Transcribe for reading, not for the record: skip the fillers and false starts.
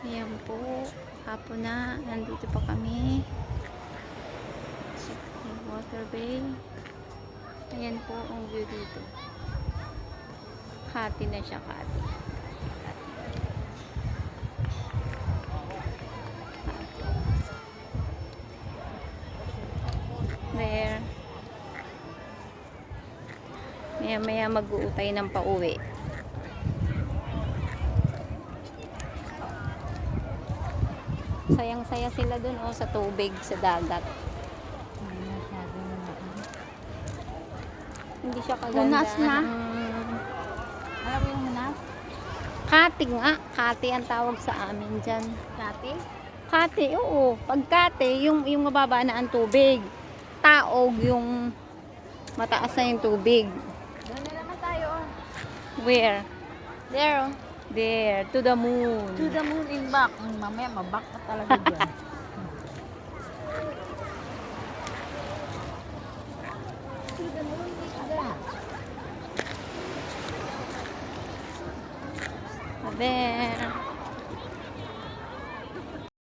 Ayan po, hapon na, nandito pa kami sa Water Bay. Ayan po ang view dito. Kati na siya, Kati. There. Maya mag-uutay ng pauwi. Sayang-saya sila dun sa tubig, sa dagat. Hindi siya kaganda. Hunas na? Alam mo yung hunas? Kati nga. Kati ang tawag sa amin dyan. Kati? Kati, oo. Pag kati, yung mababa na ang tubig. Taog, yung mataas na yung tubig. Doon na naman tayo. Where? There. There, to the moon. To the moon and back. Mamaya maback ka talaga dyan. To the moon and back. There.